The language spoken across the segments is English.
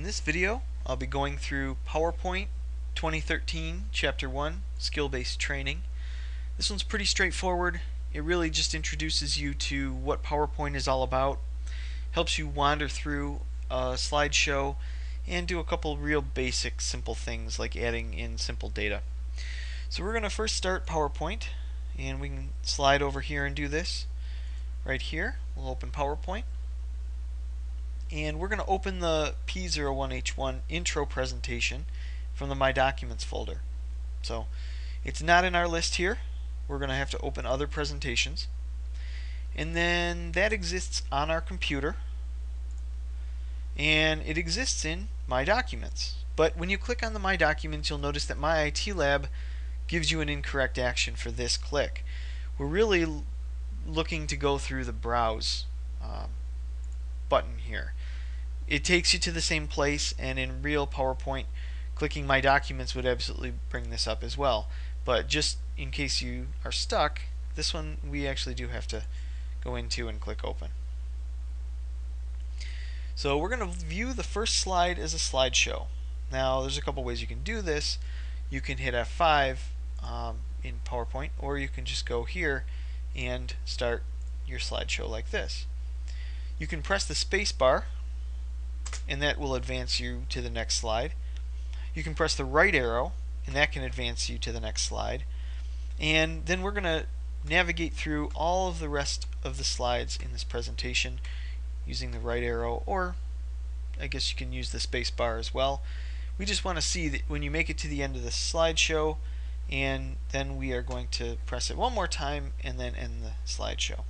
In this video, I'll be going through PowerPoint 2013, Chapter 1, Skill-Based Training. This one's pretty straightforward. It really just introduces you to what PowerPoint is all about, helps you wander through a slideshow, and do a couple real basic, simple things like adding in simple data. So we're going to first start PowerPoint, and we can slide over here and do this. Right here, we'll open PowerPoint. And we're going to open the P01H1 intro presentation from the My Documents folder. So it's not in our list here. We're going to have to open other presentations. And then that exists on our computer. And it exists in My Documents. But when you click on the My Documents, you'll notice that My IT Lab gives you an incorrect action for this click. We're really looking to go through the Browse button here. It takes you to the same place, and in real PowerPoint, clicking My Documents would absolutely bring this up as well. But just in case you are stuck, this one we actually do have to go into and click Open. So we're going to view the first slide as a slideshow. Now there's a couple ways you can do this. You can hit F5 in PowerPoint, or you can just go here and start your slideshow like this. You can press the space bar, and that will advance you to the next slide. You can press the right arrow, and that can advance you to the next slide. And then we're going to navigate through all of the rest of the slides in this presentation using the right arrow, or I guess you can use the space bar as well. We just want to see that when you make it to the end of the slideshow, and then we are going to press it one more time and then end the slideshow.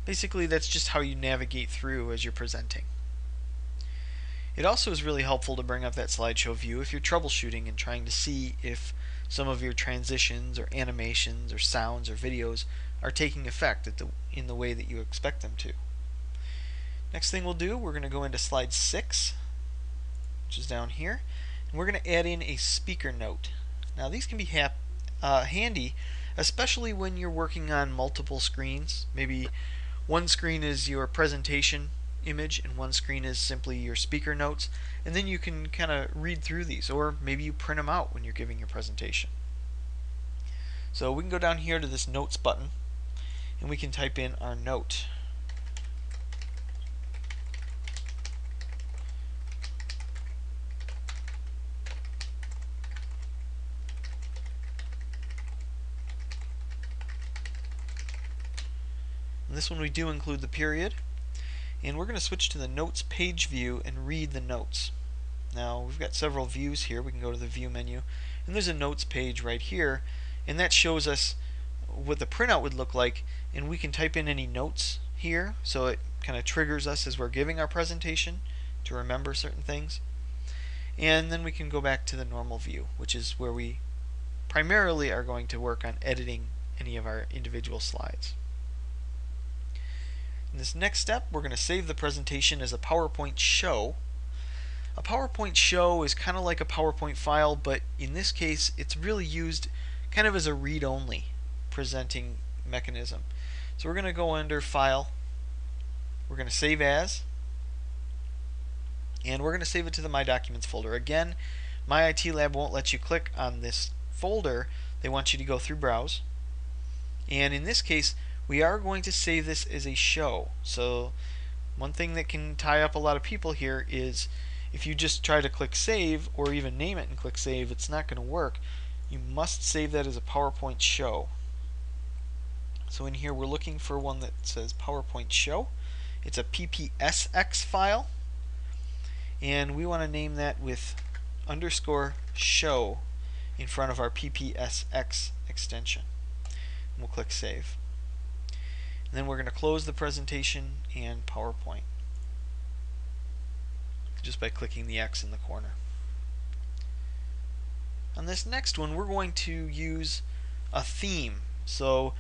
Basically, that's just how you navigate through as you're presenting. It also is really helpful to bring up that slideshow view if you're troubleshooting and trying to see if some of your transitions or animations or sounds or videos are taking effect in the way that you expect them to. Next thing we'll do, we're going to go into slide 6, which is down here, and we're going to add in a speaker note. Now these can be handy, especially when you're working on multiple screens. Maybe one screen is your presentation image and one screen is simply your speaker notes, and then you can kind of read through these, or maybe you print them out when you're giving your presentation. So we can go down here to this Notes button, and we can type in our note. In this one we do include the period, and we're going to switch to the Notes page view and read the notes. Now we've got several views here. We can go to the View menu, and there's a Notes page right here, and that shows us what the printout would look like, and we can type in any notes here, so it kind of triggers us as we're giving our presentation to remember certain things. And then we can go back to the normal view, which is where we primarily are going to work on editing any of our individual slides. In this next step, we're going to save the presentation as a PowerPoint show. A PowerPoint show is kind of like a PowerPoint file, but in this case it's really used kind of as a read-only presenting mechanism. So we're going to go under File, we're going to Save As, and we're going to save it to the My Documents folder. Again, My IT Lab won't let you click on this folder. They want you to go through Browse. And in this case, we are going to save this as a show. So one thing that can tie up a lot of people here is if you just try to click Save or even name it and click Save, it's not going to work. You must save that as a PowerPoint show. So in here we're looking for one that says PowerPoint show. It's a PPSX file, and we want to name that with _show in front of our PPSX extension. And we'll click Save. And then we're going to close the presentation and PowerPoint just by clicking the X in the corner. On this next one, we're going to use a theme. So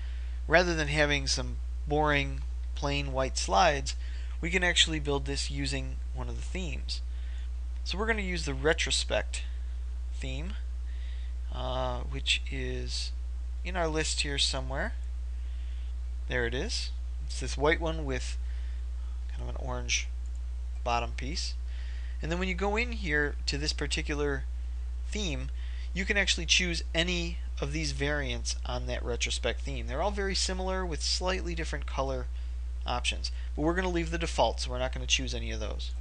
rather than having some boring plain white slides, we can actually build this using one of the themes. So we're going to use the retrospect theme, which is in our list here somewhere. There it is. It's this white one with kind of an orange bottom piece. And then when you go in here to this particular theme, you can actually choose any of these variants on that retrospect theme. They're all very similar with slightly different color options. But we're going to leave the default, so we're not going to choose any of those.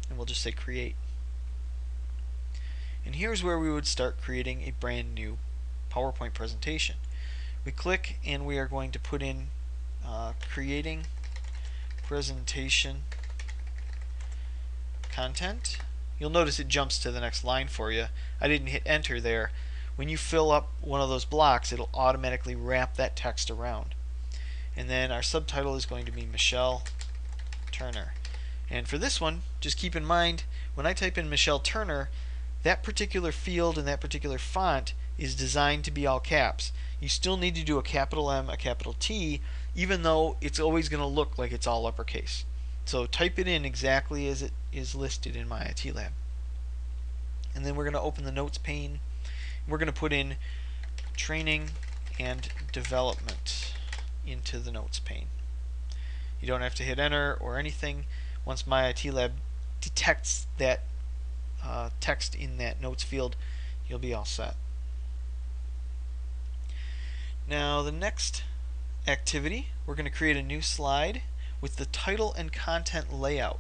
And we'll just say create. And here's where we would start creating a brand new PowerPoint presentation. We click and we are going to put in creating presentation content. You'll notice it jumps to the next line for you. I didn't hit enter there. When you fill up one of those blocks, it'll automatically wrap that text around. And then our subtitle is going to be Michelle Turner. And for this one, just keep in mind, when I type in Michelle Turner, that particular field and that particular font is designed to be all caps. You still need to do a capital M, a capital T, even though it's always going to look like it's all uppercase. So type it in exactly as it is listed in my IT Lab. And then we're going to open the notes pane. We're going to put in training and development into the notes pane. You don't have to hit enter or anything. Once my IT Lab detects that text in that notes field, you'll be all set. Now the next activity, we're going to create a new slide with the title and content layout.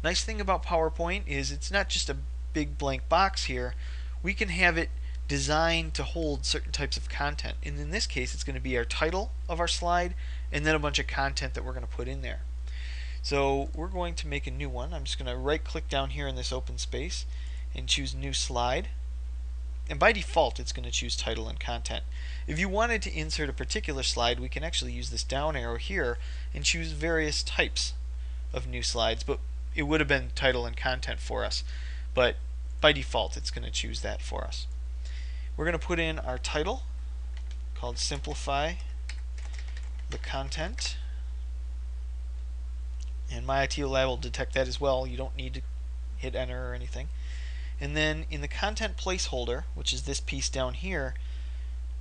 Nice thing about PowerPoint is it's not just a big blank box here. We can have it designed to hold certain types of content, and in this case it's going to be our title of our slide and then a bunch of content that we're going to put in there. So we're going to make a new one. I'm just going to right click down here in this open space and choose new slide, and by default it's going to choose title and content. If you wanted to insert a particular slide, we can actually use this down arrow here and choose various types of new slides, but it would have been title and content for us, but by default it's going to choose that for us. We're going to put in our title called Simplify the Content, and my IT Lab will detect that as well. You don't need to hit enter or anything. And then in the content placeholder, which is this piece down here,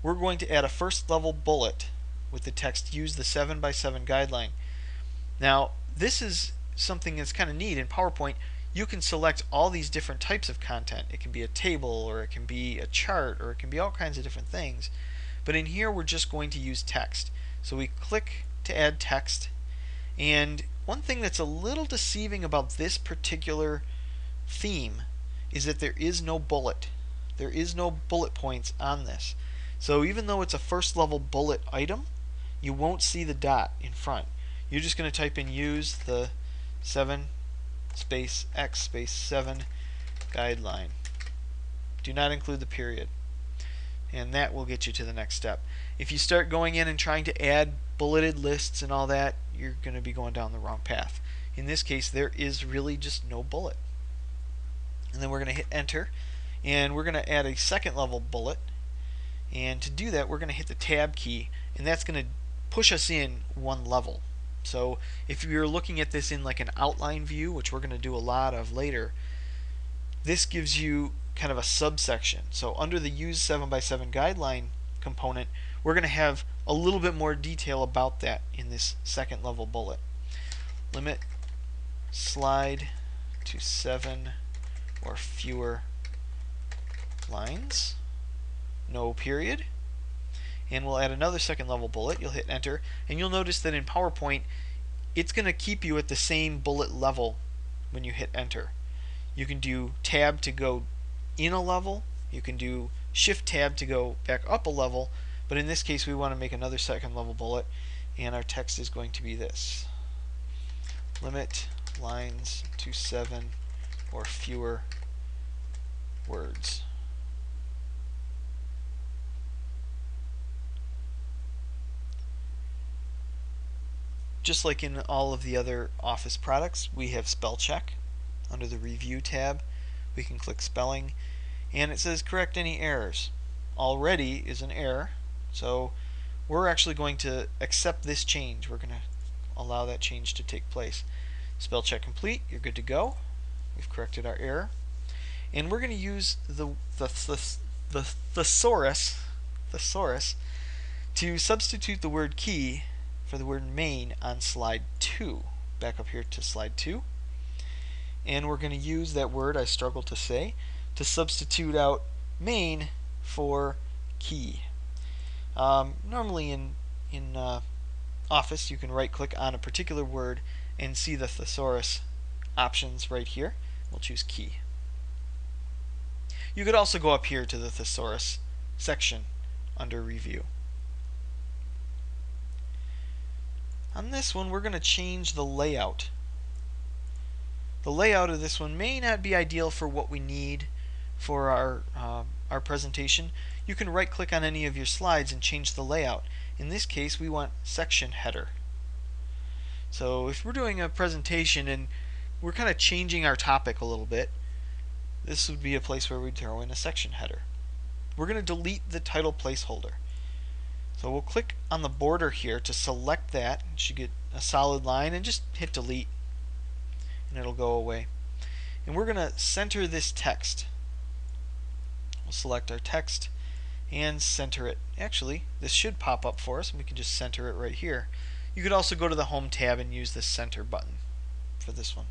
we're going to add a first level bullet with the text use the 7x7 guideline. Now this is something that's kind of neat. In PowerPoint you can select all these different types of content. It can be a table, or it can be a chart, or it can be all kinds of different things. But in here we're just going to use text. So we click to add text, and one thing that's a little deceiving about this particular theme is that there is no bullet. There is no bullet points on this. So even though it's a first level bullet item, you won't see the dot in front. You're just going to type in use the 7 space X space 7 guideline. Do not include the period. And that will get you to the next step. If you start going in and trying to add bulleted lists and all that, you're going to be going down the wrong path. In this case, there is really just no bullet. And then we're going to hit enter, and we're going to add a second level bullet. And to do that, we're going to hit the tab key, and that's going to push us in one level. So if you're looking at this in like an outline view, which we're going to do a lot of later, this gives you kind of a subsection. So under the use 7x7 guideline component, we're going to have a little bit more detail about that in this second level bullet. Limit slide to 7 or fewer lines, no period, and we'll add another second level bullet. You'll hit enter, and you'll notice that in PowerPoint it's going to keep you at the same bullet level when you hit enter. You can do tab to go in a level, you can do shift tab to go back up a level, but in this case we want to make another second level bullet, and our text is going to be this: limit lines to 7 or fewer words. Just like in all of the other Office products, we have Spellcheck. Under the Review tab, we can click Spelling, and it says correct any errors. Already is an error, so we're actually going to accept this change. We're going to allow that change to take place. Spellcheck complete, you're good to go. We've corrected our error. And we're going to use the Thesaurus to substitute the word key for the word main on slide 2. Back up here to slide 2. and we're going to use that word I struggle to say to substitute out main for key. Normally in Office, you can right click on a particular word and see the Thesaurus options right here. We'll choose key. You could also go up here to the Thesaurus section under Review. On this one, we're going to change the layout. The layout of this one may not be ideal for what we need for our presentation. You can right click on any of your slides and change the layout. In this case, we want section header. So if we're doing a presentation and we're kind of changing our topic a little bit, this would be a place where we'd throw in a section header. We're going to delete the title placeholder. So we'll click on the border here to select that. You should get a solid line and just hit delete and it'll go away. And we're going to center this text. We'll select our text and center it. Actually, this should pop up for us and we can just center it right here. You could also go to the Home tab and use the center button for this one.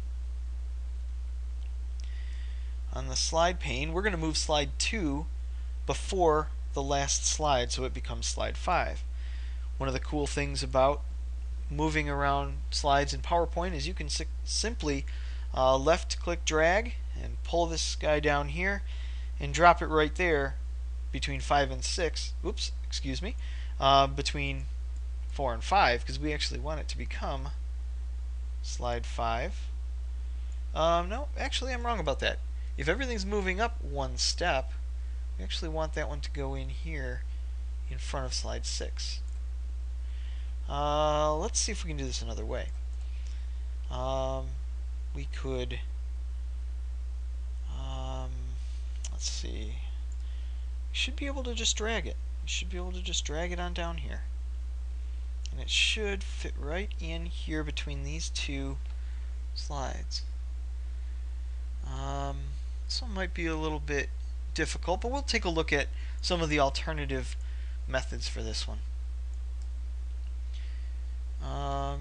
On the slide pane, we're going to move slide 2 before the last slide so it becomes slide 5. One of the cool things about moving around slides in PowerPoint is you can simply left click drag and pull this guy down here and drop it right there between 5 and 6. Oops, excuse me. Between 4 and 5, because we actually want it to become slide 5. No, actually I'm wrong about that. If everything's moving up one step, we actually want that one to go in here in front of slide 6. Let's see if we can do this another way. We could, let's see, we should be able to just drag it. We should be able to just drag it on down here. And it should fit right in here between these two slides. This one might be a little bit difficult, but we'll take a look at some of the alternative methods for this one. We're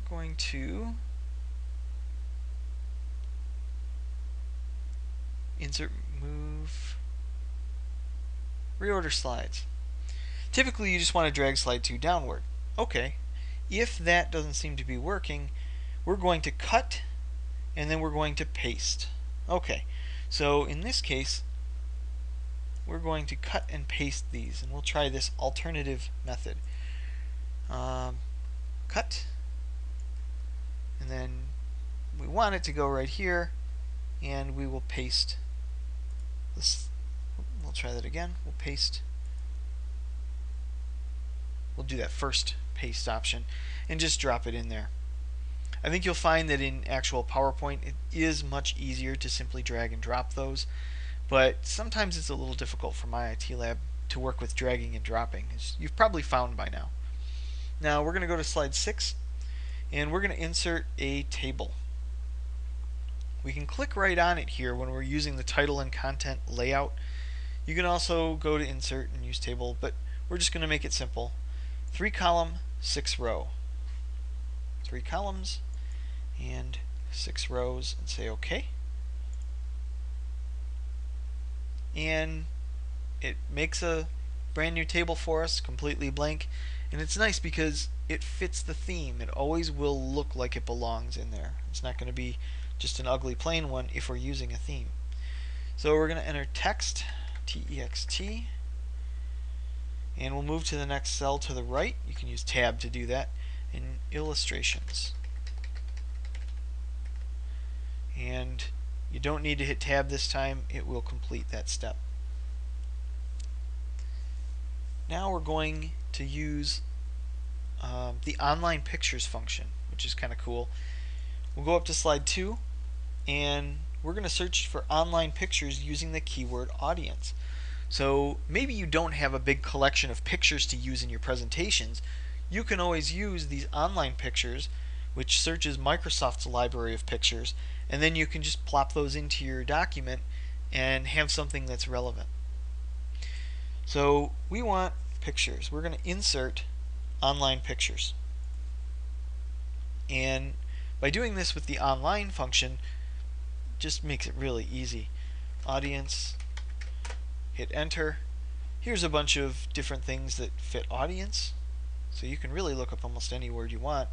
going to insert, move, reorder slides. Typically you just want to drag slide 2 downward. Okay, if that doesn't seem to be working, we're going to cut and then we're going to paste. Okay, so in this case we're going to cut and paste these, and we'll try this alternative method. Cut, and then we want it to go right here, and we will paste this. We'll try that again. We'll paste. We'll do that first paste option and just drop it in there. I think you'll find that in actual PowerPoint it is much easier to simply drag and drop those, but sometimes it's a little difficult for my IT lab to work with dragging and dropping, as you've probably found by now. Now we're going to go to slide 6 and we're going to insert a table. We can click right on it here when we're using the title and content layout. You can also go to insert and use table, but we're just going to make it simple. 3 column, 6 row. 3 columns and 6 rows, and say OK. And it makes a brand new table for us, completely blank, and it's nice because it fits the theme. It always will look like it belongs in there. It's not going to be just an ugly plain one if we're using a theme. So we're going to enter text, T-E-X-T, and we'll move to the next cell to the right. You can use tab to do that. In illustrations. And you don't need to hit tab this time, it will complete that step. Now we're going to use the online pictures function, which is kind of cool. We'll go up to slide 2 and we're going to search for online pictures using the keyword audience. So maybe you don't have a big collection of pictures to use in your presentations. You can always use these online pictures, which searches Microsoft's library of pictures, and then you can just plop those into your document and have something that's relevant. So we want pictures. We're going to insert online pictures. And by doing this with the online function, just makes it really easy. Audience, hit enter. Here's a bunch of different things that fit audience. So you can really look up almost any word you want.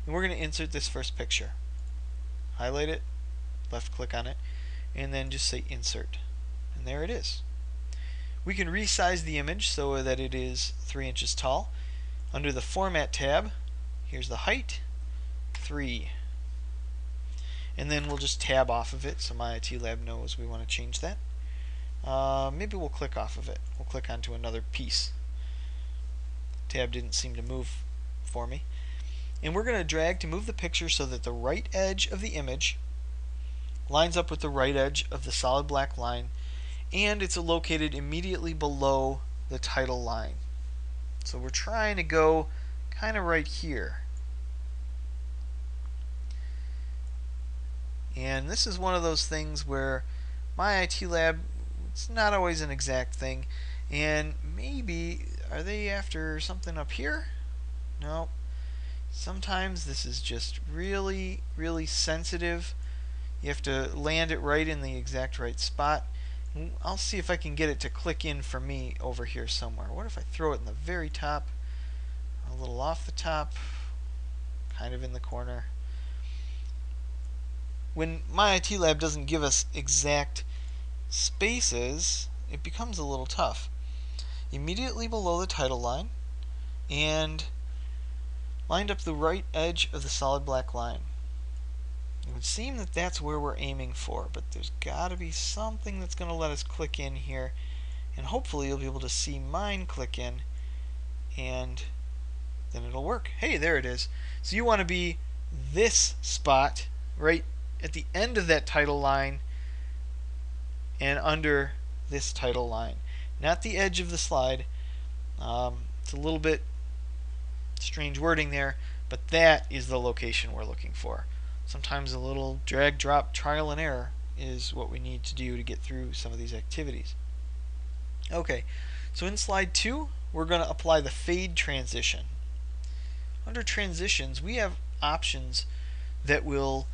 And we're going to insert this first picture. Highlight it, left click on it, and then just say insert. And there it is. We can resize the image so that it is 3 inches tall. Under the Format tab, here's the height, 3. And then we'll just tab off of it so my IT Lab knows we want to change that. Maybe we'll click off of it. We'll click onto another piece. Tab didn't seem to move for me. And we're going to drag to move the picture so that the right edge of the image lines up with the right edge of the solid black line, and it's located immediately below the title line. So we're trying to go kind of right here. And this is one of those things where my IT Lab, it's not always an exact thing. And maybe, are they after something up here? No. Sometimes this is just really, really sensitive. You have to land it right in the exact right spot. I'll see if I can get it to click in for me over here somewhere. What if I throw it in the very top, a little off the top, kind of in the corner? When my IT Lab doesn't give us exact spaces, it becomes a little tough. Immediately below the title line and lined up the right edge of the solid black line. It would seem that that's where we're aiming for, but there's got to be something that's going to let us click in here, and hopefully you'll be able to see mine click in, and then it'll work. Hey, there it is. So you want to be this spot right at the end of that title line and under this title line, not the edge of the slide. It's a little bit strange wording there, but that is the location we're looking for. Sometimes a little drag drop trial and error is what we need to do to get through some of these activities. Okay, so in slide 2 we're going to apply the fade transition. Under transitions we have options that will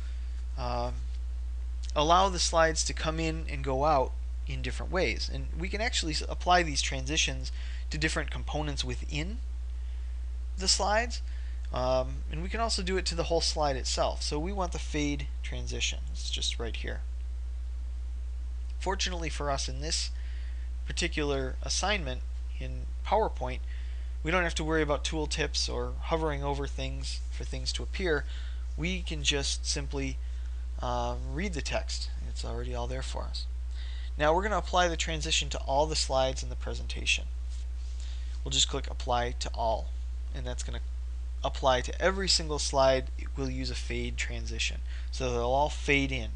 allow the slides to come in and go out in different ways, and we can actually apply these transitions to different components within the slides, and we can also do it to the whole slide itself. So we want the fade transition. It's just right here. Fortunately for us in this particular assignment in PowerPoint, we don't have to worry about tooltips or hovering over things for things to appear. We can just simply read the text. It's already all there for us. Now we're going to apply the transition to all the slides in the presentation. We'll just click Apply to All, and that's going to apply to every single slide. We'll use a fade transition, so they'll all fade in.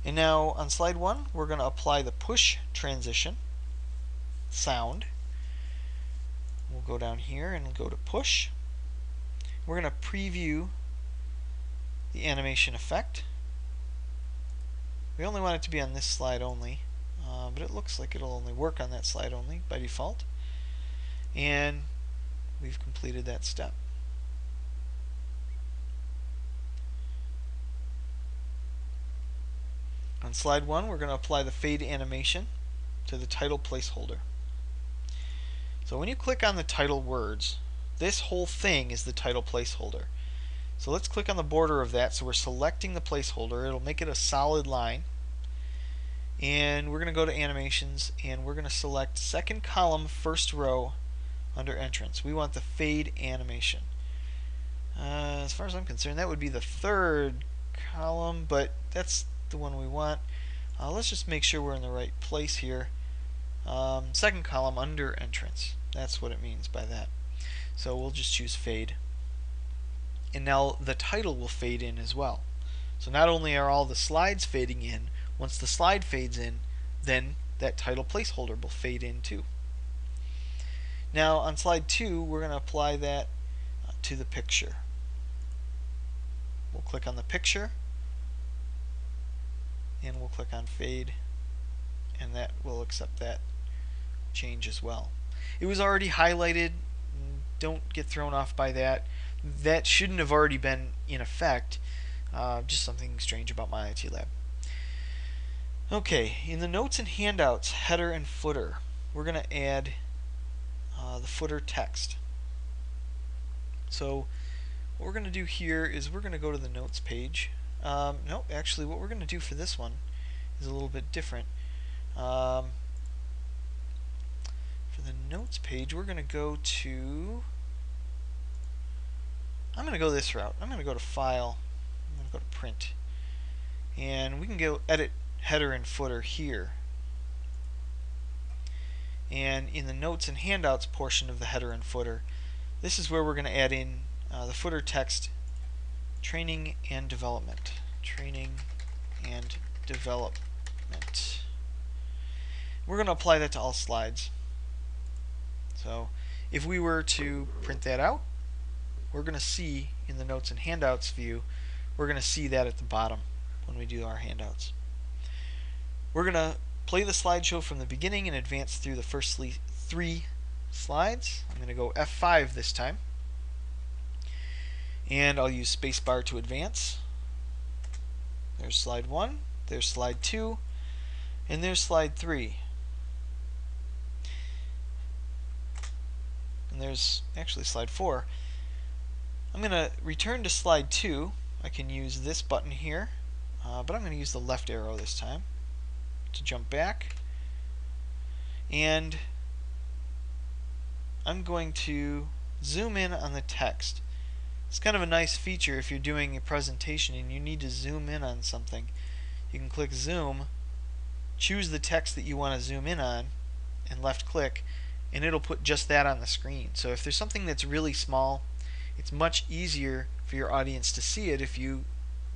And now on slide 1 we're going to apply the push transition sound. We'll go down here and go to push. We're going to preview the animation effect. We only want it to be on this slide only, but it looks like it'll only work on that slide only by default. And we've completed that step. On slide 1 we're going to apply the fade animation to the title placeholder. So when you click on the title words, this whole thing is the title placeholder. So let's click on the border of that. So we're selecting the placeholder. It'll make it a solid line. And we're going to go to animations and we're going to select second column, first row under entrance. We want the fade animation. As far as I'm concerned, that would be the third column, but that's the one we want. Let's just make sure we're in the right place here. Second column under entrance. That's what it means by that. So we'll just choose fade. And now the title will fade in as well. So not only are all the slides fading in, once the slide fades in, then that title placeholder will fade in too. Now on slide 2 we're going to apply that to the picture. We'll click on the picture and we'll click on fade, and that will accept that change as well. It was already highlighted. Don't get thrown off by that. That shouldn't have already been in effect. Just something strange about my IT lab. Okay, in the notes and handouts, header and footer, we're going to add the footer text. So what we're going to do here is we're going to go to the notes page. No, actually what we're going to do for this one is a little bit different. For the notes page, we're going to go to, I'm going to go this route. I'm going to go to File, I'm going to go to Print, and we can go Edit Header and Footer here. And in the notes and handouts portion of the header and footer, this is where we're going to add in the footer text, training and development. Training and development. We're going to apply that to all slides. So if we were to print that out, we're going to see in the notes and handouts view, we're going to see that at the bottom when we do our handouts. We're going to play the slideshow from the beginning and advance through the first 3 slides. I'm going to go F5 this time, and I'll use spacebar to advance. There's slide 1, there's slide 2, and there's slide 3. And there's actually slide 4. I'm going to return to slide 2. I can use this button here, but I'm going to use the left arrow this time to jump back, and I'm going to zoom in on the text. It's kind of a nice feature if you're doing a presentation and you need to zoom in on something. You can click zoom, choose the text that you want to zoom in on, and left click, and it'll put just that on the screen. So if there's something that's really small, it's much easier for your audience to see it if you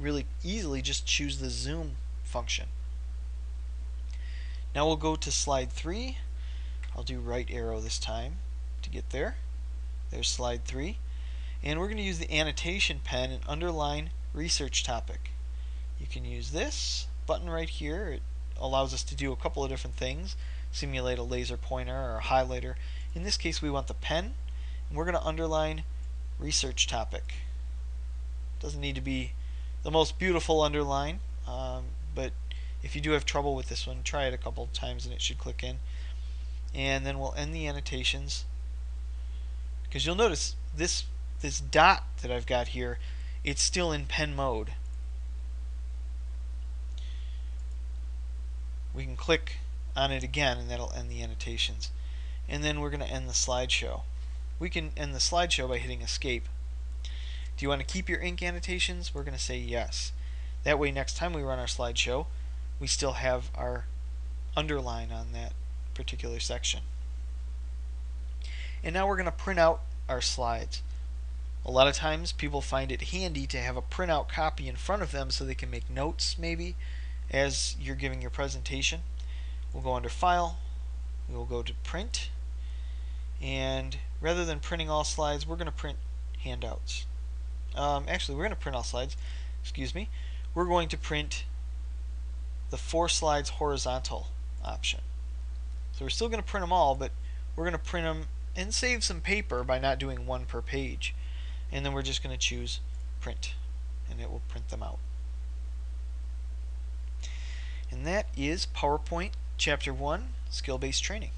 really easily just choose the zoom function. Now we'll go to slide 3. I'll do right arrow this time to get there. There's slide 3. And we're going to use the annotation pen and underline research topic. You can use this button right here. It allows us to do a couple of different things. Simulate a laser pointer or a highlighter. In this case we want the pen, and we're going to underline research topic. Doesn't need to be the most beautiful underline, but if you do have trouble with this one, try it a couple of times and it should click in. And then we'll end the annotations, because you'll notice this dot that I've got here, it's still in pen mode. We can click on it again and that'll end the annotations. And then we're going to end the slideshow. We can end the slideshow by hitting escape. Do you want to keep your ink annotations? We're going to say yes. That way next time we run our slideshow, we still have our underline on that particular section. And now we're going to print out our slides. A lot of times people find it handy to have a printout copy in front of them so they can make notes maybe as you're giving your presentation. We'll go under File, we will go to Print, and rather than printing all slides, we're going to print handouts. Actually, we're going to print all slides. Excuse me. We're going to print the 4 slides horizontal option. So we're still going to print them all, but we're going to print them and save some paper by not doing 1 per page. And then we're just going to choose Print, and it will print them out. And that is PowerPoint Chapter 1, Skill-Based Training.